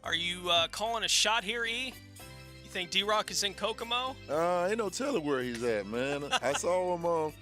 Are you calling a shot here, E? You think DiRoc is in Kokomo? Ain't no telling where he's at, man. I saw him.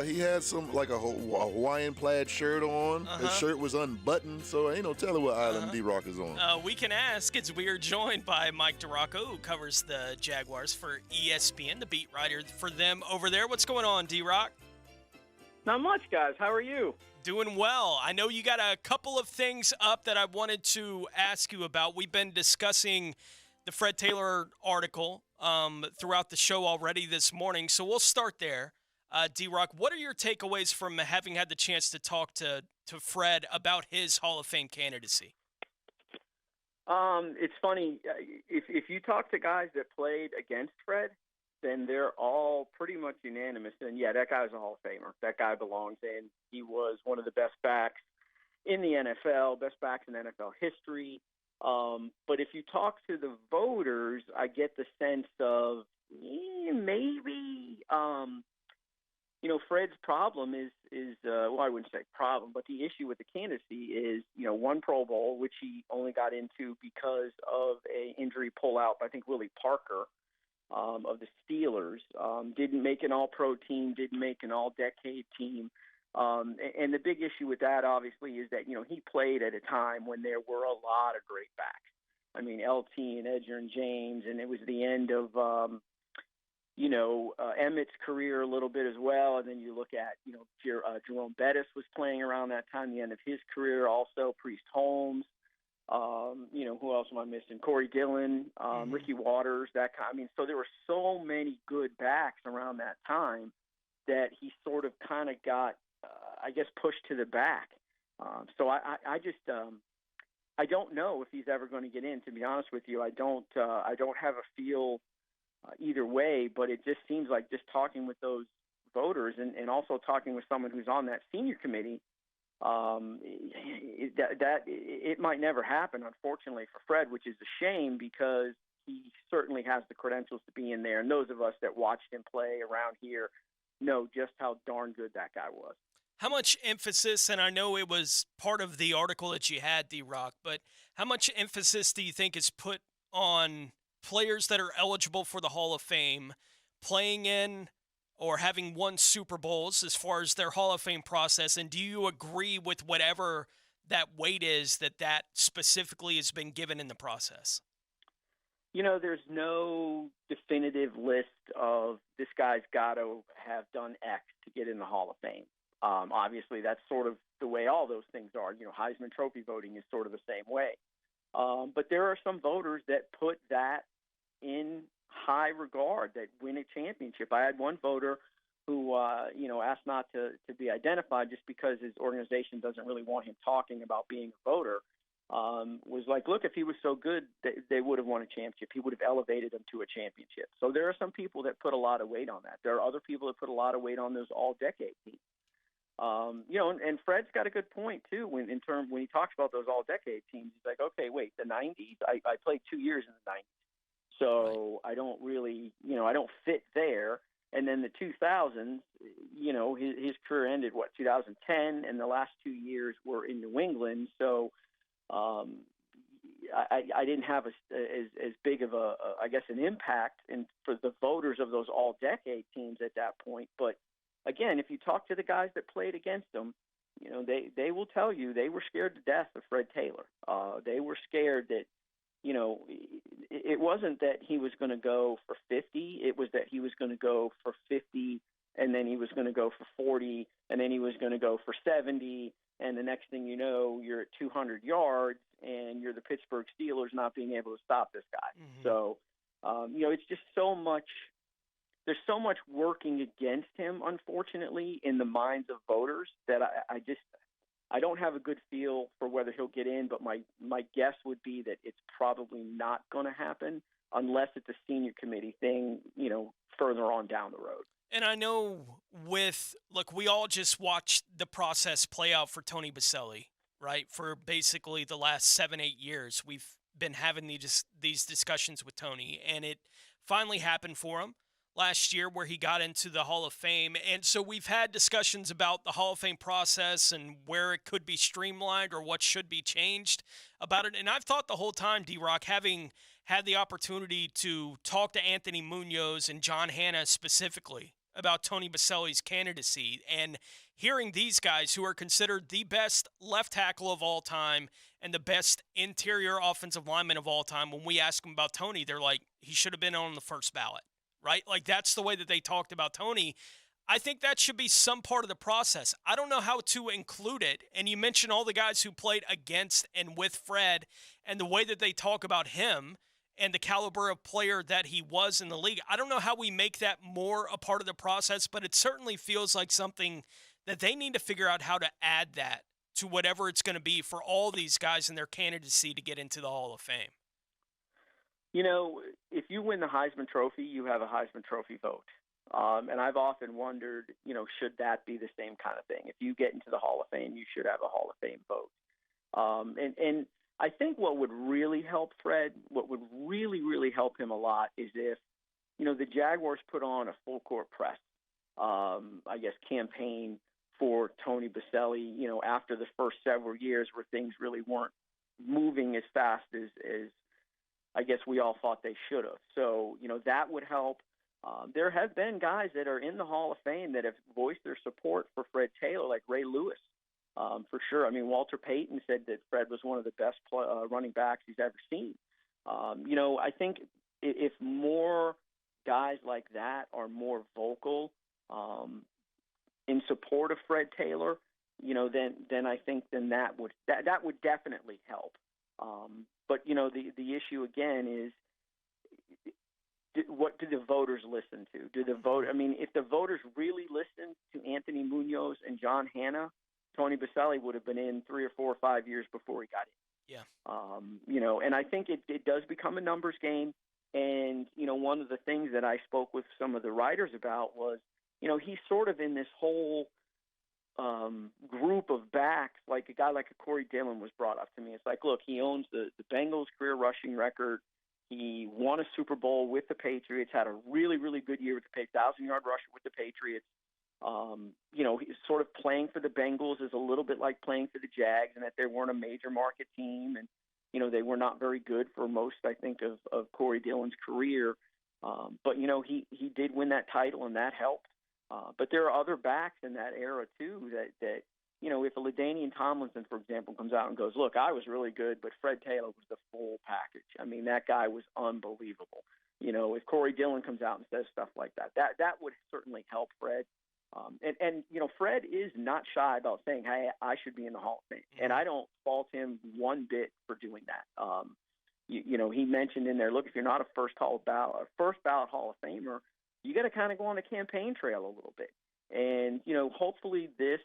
He had some like a Hawaiian plaid shirt on. His shirt was unbuttoned, so ain't no telling what island DiRoc is on. We can ask. We are joined by Mike DiRocco, who covers the Jaguars for ESPN, the beat writer for them over there. What's going on, DiRoc? Not much, guys. How are you? Doing well. I know you got a couple of things up that I wanted to ask you about. We've been discussing the Fred Taylor article throughout the show already this morning, so we'll start there. DiRoc, what are your takeaways from having had the chance to talk to Fred about his Hall of Fame candidacy? It's funny. If you talk to guys that played against Fred, then they're all pretty much unanimous. And, yeah, that guy's a Hall of Famer. That guy belongs in. He was one of the best backs in the NFL, best backs in NFL history. But if you talk to the voters, I get the sense of maybe Fred's problem is well, I wouldn't say problem, but the issue with the candidacy is, one Pro Bowl, which he only got into because of a injury pullout, I think Willie Parker, of the Steelers, didn't make an all-pro team, didn't make an all-decade team. And the big issue with that, obviously, is that, he played at a time when there were a lot of great backs. I mean, LT and Edger and James, and it was the end of, Emmett's career a little bit as well. And then you look at, Jerome Bettis was playing around that time, the end of his career, also Priest Holmes. Who else am I missing? Corey Dillon, Ricky Waters, that kind. I mean, so there were so many good backs around that time that he sort of kind of got, pushed to the back. So I just I don't know if he's ever going to get in. To be honest with you, I don't have a feel either way. But it just seems like just talking with those voters and also talking with someone who's on that senior committee. It might never happen, unfortunately, for Fred, which is a shame because he certainly has the credentials to be in there. And those of us that watched him play around here know just how darn good that guy was. How much emphasis, and I know it was part of the article that you had, DiRoc, but how much emphasis do you think is put on players that are eligible for the Hall of Fame playing in or having won Super Bowls as far as their Hall of Fame process? And do you agree with whatever that weight is that specifically has been given in the process? There's no definitive list of this guy's got to have done X to get in the Hall of Fame. Obviously, that's sort of the way all those things are. Heisman Trophy voting is sort of the same way. But there are some voters that put that in high regard, that win a championship. I had one voter who, asked not to be identified just because his organization doesn't really want him talking about being a voter, was like, look, if he was so good, they would have won a championship. He would have elevated them to a championship. So there are some people that put a lot of weight on that. There are other people that put a lot of weight on those all-decade teams. And Fred's got a good point, too, when he talks about those all-decade teams. He's like, okay, wait, the 90s? I played 2 years in the 90s. So I don't really, I don't fit there. And then the 2000s, his career ended, 2010, and the last 2 years were in New England. So I didn't have as big of an impact for the voters of those all-decade teams at that point. But again, if you talk to the guys that played against them, they will tell you they were scared to death of Fred Taylor. They were scared that, it wasn't that he was going to go for 50. It was that he was going to go for 50, and then he was going to go for 40, and then he was going to go for 70. And the next thing you know, you're at 200 yards, and you're the Pittsburgh Steelers not being able to stop this guy. Mm-hmm. So, it's just so much. There's so much working against him, unfortunately, in the minds of voters that I don't have a good feel for whether he'll get in, but my guess would be that it's probably not going to happen unless it's a senior committee thing, further on down the road. And I know we all just watched the process play out for Tony Baselli, right? For basically the last 7-8 years, we've been having these discussions with Tony, and it finally happened for him. last year where he got into the Hall of Fame. And so we've had discussions about the Hall of Fame process and where it could be streamlined or what should be changed about it. And I've thought the whole time, D-Rock, having had the opportunity to talk to Anthony Munoz and John Hanna specifically about Tony Baselli's candidacy and hearing these guys who are considered the best left tackle of all time and the best interior offensive lineman of all time, when we ask them about Tony, they're like, he should have been on the first ballot, right? Like, that's the way that they talked about Tony. I think that should be some part of the process. I don't know how to include it. And you mentioned all the guys who played against and with Fred and the way that they talk about him and the caliber of player that he was in the league. I don't know how we make that more a part of the process, but it certainly feels like something that they need to figure out how to add that to whatever it's going to be for all these guys in their candidacy to get into the Hall of Fame. You know, if you win the Heisman Trophy, you have a Heisman Trophy vote. And I've often wondered, you know, should that be the same kind of thing? If you get into the Hall of Fame, you should have a Hall of Fame vote. And I think what would really help Fred, what would really, really help him a lot is if, you know, the Jaguars put on a full court press, campaign for Tony Baselli, you know, after the first several years where things really weren't moving as fast as I guess we all thought they should have. So, you know, that would help. There have been guys that are in the Hall of Fame that have voiced their support for Fred Taylor, like Ray Lewis, for sure. I mean, Walter Payton said that Fred was one of the best running backs he's ever seen. You know, I think if more guys like that are more vocal in support of Fred Taylor, you know, then I think that would definitely help. But you know, the issue again is, what do the voters listen to? I mean, if the voters really listened to Anthony Munoz and John Hanna, Tony Baselli would have been in 3 or 4 or 5 years before he got in. Yeah. You know, and I think it does become a numbers game. And, you know, one of the things that I spoke with some of the writers about was, you know, he's sort of in this whole group of backs, like a guy like a Corey Dillon was brought up to me. It's like, look, he owns the Bengals career rushing record. He won a Super Bowl with the Patriots, had a really, really good year with the 1,000-yard rusher with the Patriots. You know, he's sort of playing for the Bengals is a little bit like playing for the Jags, and that they weren't a major market team, and you know, they were not very good for most, I think, of Corey Dillon's career. But you know, he did win that title, and that helped. But there are other backs in that era too that you know, if a LaDainian Tomlinson, for example, comes out and goes, look, I was really good, but Fred Taylor was the full package. I mean, that guy was unbelievable. You know, if Corey Dillon comes out and says stuff like that, that would certainly help Fred. And you know, Fred is not shy about saying, hey, I should be in the Hall of Fame. And I don't fault him one bit for doing that. You know, he mentioned in there, look, if you're not a first ballot Hall of Famer, you got to kind of go on the campaign trail a little bit. And, you know, hopefully this,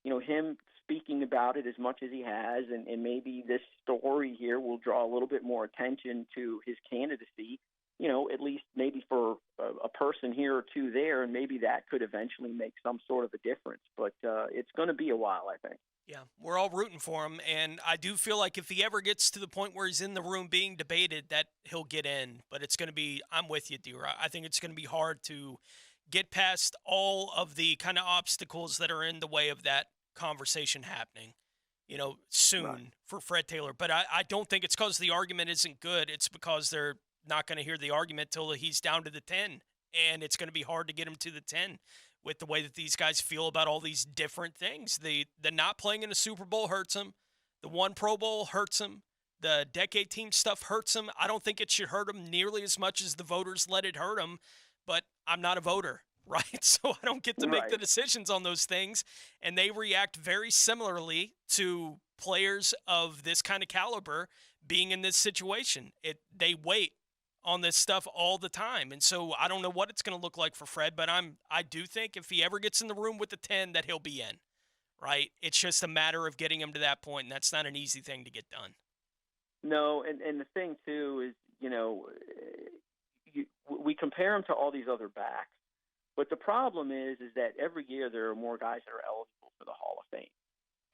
you know, him speaking about it as much as he has, and maybe this story here will draw a little bit more attention to his candidacy, you know, at least maybe for a person here or two there, and maybe that could eventually make some sort of a difference. But it's going to be a while, I think. Yeah, we're all rooting for him, and I do feel like if he ever gets to the point where he's in the room being debated, that he'll get in. But it's going to be, I'm with you, D-Rock. I think it's going to be hard to get past all of the kind of obstacles that are in the way of that conversation happening, you know, soon Right. for Fred Taylor. But I don't think it's because the argument isn't good. It's because they're not going to hear the argument till he's down to the 10, and it's going to be hard to get him to the 10 with the way that these guys feel about all these different things. The not playing in a Super Bowl hurts him. The one Pro Bowl hurts him. The decade team stuff hurts him. I don't think it should hurt him nearly as much as the voters let it hurt him, but I'm not a voter, right? So I don't get to make the Right. decisions on those things, and they react very similarly to players of this kind of caliber being in this situation. They wait on this stuff all the time. And so I don't know what it's going to look like for Fred, but I do think if he ever gets in the room with the 10 that he'll be in, right? It's just a matter of getting him to that point, and that's not an easy thing to get done. No, and the thing too is, you know, we compare him to all these other backs, but the problem is that every year there are more guys that are eligible for the Hall of Fame,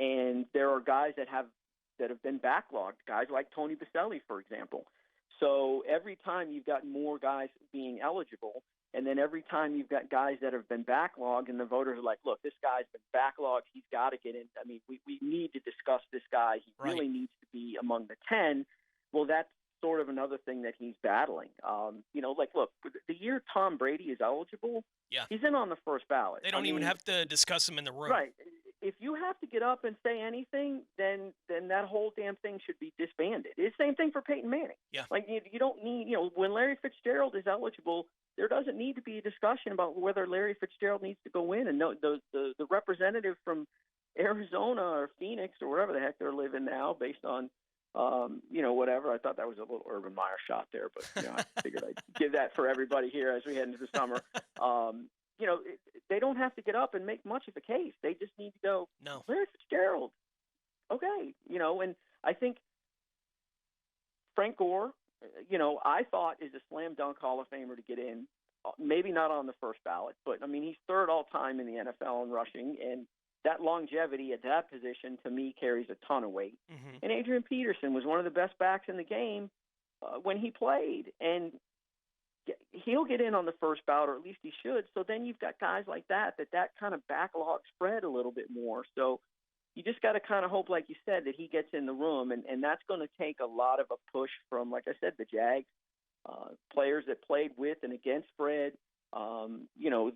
and there are guys that have been backlogged, guys like Tony Baselli, for example. So every time you've got more guys being eligible, And then every time you've got guys that have been backlogged, and the voters are like, look, this guy's been backlogged. He's got to get in. I mean, we need to discuss this guy. He Right. really needs to be among the 10. Well, that's sort of another thing that he's battling. Like, look, the year Tom Brady is eligible, Yeah. he's in on the first ballot. They don't even have to discuss him in the room. Right. If you have to get up and say anything, then that whole damn thing should be disbanded. It's the same thing for Peyton Manning. Yeah. Like, you don't need, when Larry Fitzgerald is eligible, there doesn't need to be a discussion about whether Larry Fitzgerald needs to go in. And the representative from Arizona or Phoenix or wherever the heck they're living now, based on, whatever. I thought that was a little Urban Meyer shot there, but I figured I'd give that for everybody here as we head into the summer. They don't have to get up and make much of a case. They just need to go, No. Larry Fitzgerald. Okay. And I think Frank Gore, I thought is a slam dunk Hall of Famer to get in. Maybe not on the first ballot, but I mean, he's third all time in the NFL in rushing, and that longevity at that position to me carries a ton of weight. Mm-hmm. And Adrian Peterson was one of the best backs in the game when he played, and he'll get in on the first ballot, or at least he should. So then you've got guys like that kind of backlog spread a little bit more. So you just got to kind of hope, like you said, that he gets in the room, and that's going to take a lot of a push from, like I said, the Jags, players that played with and against Fred.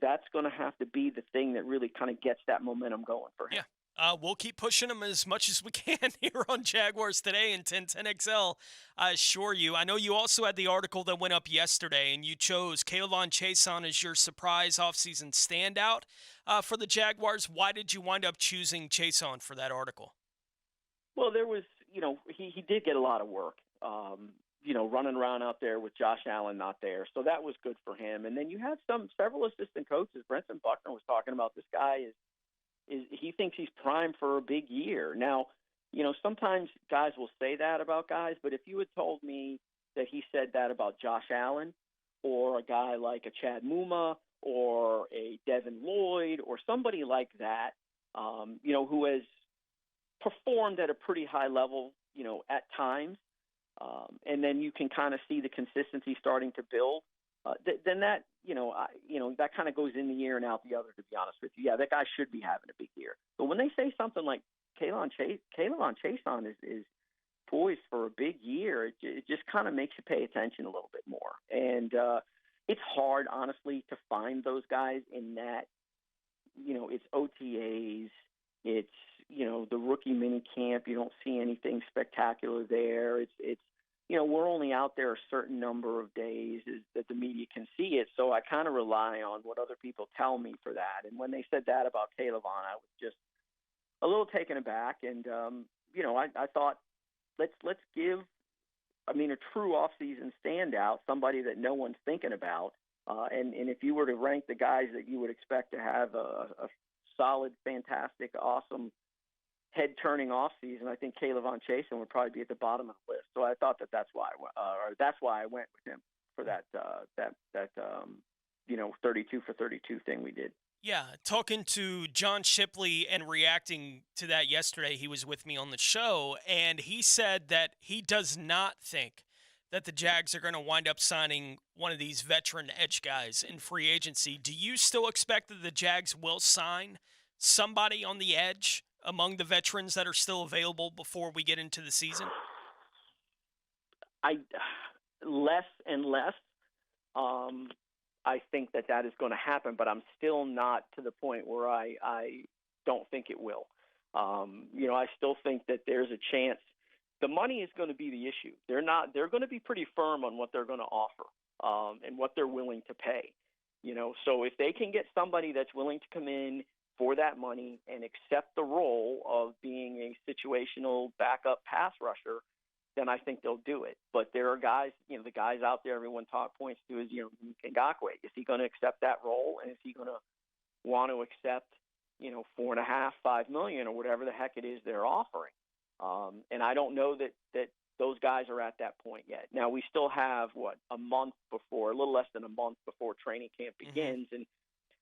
That's going to have to be the thing that really kind of gets that momentum going for him. Yeah. We'll keep pushing them as much as we can here on Jaguars Today and 1010XL, I assure you. I know you also had the article that went up yesterday, and you chose Kayvon Chason as your surprise offseason standout for the Jaguars. Why did you wind up choosing Chason for that article? Well, there was, he did get a lot of work, running around out there with Josh Allen not there. So that was good for him. And then you had several assistant coaches. Brenton Buckner was talking about this guy is he thinks he's primed for a big year. Now, sometimes guys will say that about guys, but if you had told me that he said that about Josh Allen or a guy like a Chad Muma or a Devin Lloyd or somebody like that, who has performed at a pretty high level, at times, and then you can kind of see the consistency starting to build, then that, that kind of goes in the year and out the other, to be honest with you. Yeah, that guy should be having a big year. But when they say something like Kayvon Chason is poised for a big year, it just kind of makes you pay attention a little bit more. And it's hard, honestly, to find those guys in that, it's OTAs, it's, the rookie mini camp. You don't see anything spectacular there. It's we're only out there a certain number of days that the media can see it. So I kind of rely on what other people tell me for that. And when they said that about Kayvon, I was just a little taken aback. And, I thought, let's give, a true off-season standout, somebody that no one's thinking about. And if you were to rank the guys that you would expect to have a solid, fantastic, awesome, head-turning offseason, I think Kayvon Chason would probably be at the bottom of the list. So I thought that's why I went with him for that 32 for 32 thing we did. Yeah, talking to John Shipley and reacting to that yesterday, he was with me on the show, and he said that he does not think that the Jags are going to wind up signing one of these veteran edge guys in free agency. Do you still expect that the Jags will sign somebody on the edge among the veterans that are still available before we get into the season? Less and less. I think that is going to happen, but I'm still not to the point where I don't think it will. I still think that there's a chance. The money is going to be the issue. They're going to be pretty firm on what they're going to offer and what they're willing to pay. So if they can get somebody that's willing to come in for that money and accept the role of being a situational backup pass rusher, then I think they'll do it. But there are guys, the guys out there everyone points to is, Ngakwe. Is he going to accept that role? And is he going to want to accept, $4.5-5 million or whatever the heck it is they're offering? And I don't know that those guys are at that point yet. Now, we still have, a little less than a month before training camp begins. Mm-hmm. And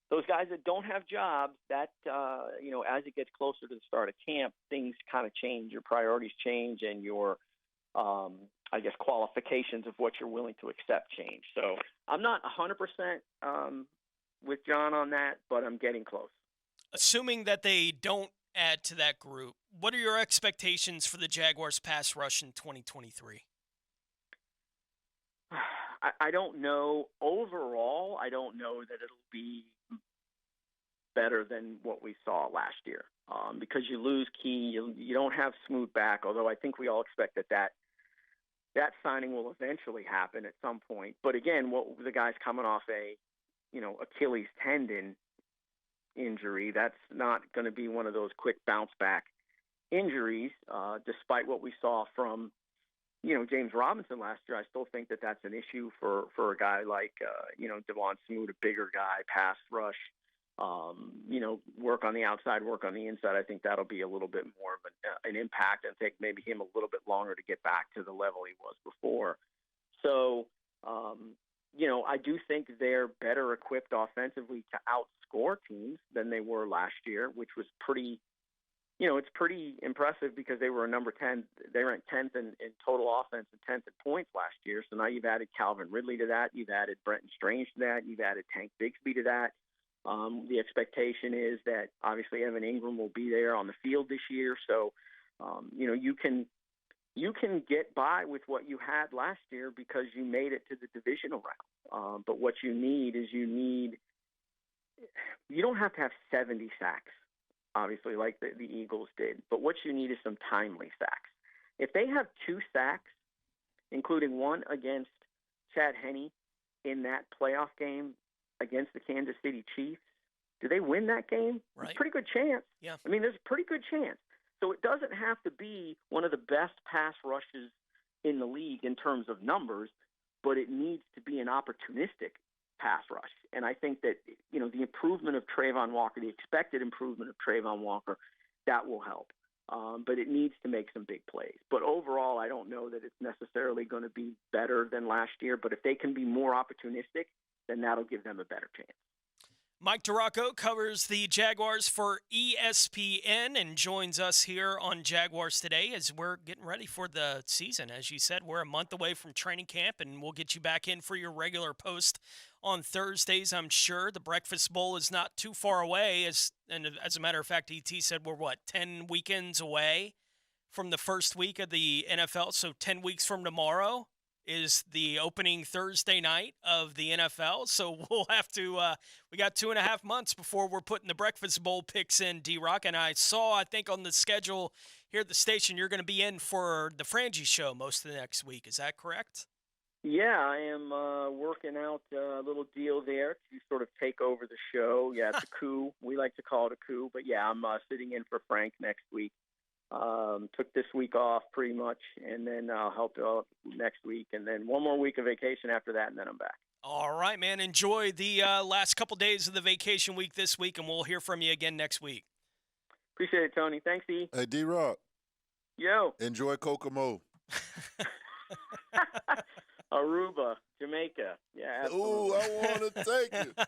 those guys that don't have jobs, that, as it gets closer to the start of camp, things kind of change. Your priorities change and your I guess, qualifications of what you're willing to accept change. So I'm not 100% with John on that, but I'm getting close. Assuming that they don't add to that group, what are your expectations for the Jaguars pass rush in 2023? I don't know. Overall, I don't know that it'll be better than what we saw last year because you lose Key. You don't have Smoot back, although I think we all expect that signing will eventually happen at some point. But again, the guy's coming off a Achilles tendon injury. That's not going to be one of those quick bounce back injuries, despite what we saw from James Robinson last year. I still think that that's an issue for a guy like Devon Smoot, a bigger guy, pass rush, work on the outside, work on the inside. I think that'll be a little bit more of an impact, and take maybe him a little bit longer to get back to the level he was before. So, I do think they're better equipped offensively to outscore teams than they were last year, which was pretty, it's pretty impressive because they were a number 10. They ranked 10th in total offense and 10th in points last year. So now you've added Calvin Ridley to that. You've added Brenton Strange to that. You've added Tank Bigsby to that. The expectation is that obviously Evan Ingram will be there on the field this year. So, you can get by with what you had last year because you made it to the divisional round. But what you need is you don't have to have 70 sacks, obviously, like the Eagles did. But what you need is some timely sacks. If they have 2 sacks, including one against Chad Henne in that playoff game against the Kansas City Chiefs, do they win that game? Right. There's a pretty good chance. Yeah. I mean, there's a pretty good chance. So it doesn't have to be one of the best pass rushes in the league in terms of numbers, but it needs to be an opportunistic pass rush. And I think that, the improvement of Trayvon Walker, the expected improvement of Trayvon Walker, that will help. But it needs to make some big plays. But overall, I don't know that it's necessarily going to be better than last year. But if they can be more opportunistic, then that'll give them a better chance. Mike DiRocco covers the Jaguars for ESPN and joins us here on Jaguars Today as we're getting ready for the season. As you said, we're a month away from training camp, and we'll get you back in for your regular post on Thursdays, I'm sure. The Breakfast Bowl is not too far away. And as a matter of fact, ET said we're, 10 weekends away from the first week of the NFL, so 10 weeks from tomorrow is the opening Thursday night of the NFL. So we'll have to, we got 2.5 months before we're putting the Breakfast Bowl picks in, DiRoc. And I think on the schedule here at the station, you're going to be in for the Frangie show most of the next week. Is that correct? Yeah, I am working out a little deal there to sort of take over the show. Yeah, it's a coup. We like to call it a coup. But yeah, I'm sitting in for Frank next week. Took this week off pretty much, and then I'll help out next week, and then one more week of vacation after that, and then I'm back. All right, man. Enjoy the last couple days of the vacation week this week, and we'll hear from you again next week. Appreciate it, Tony. Thanks, E. Hey, DiRoc. Yo. Enjoy Kokomo. Aruba, Jamaica. Yeah, absolutely. Ooh, I want to take it.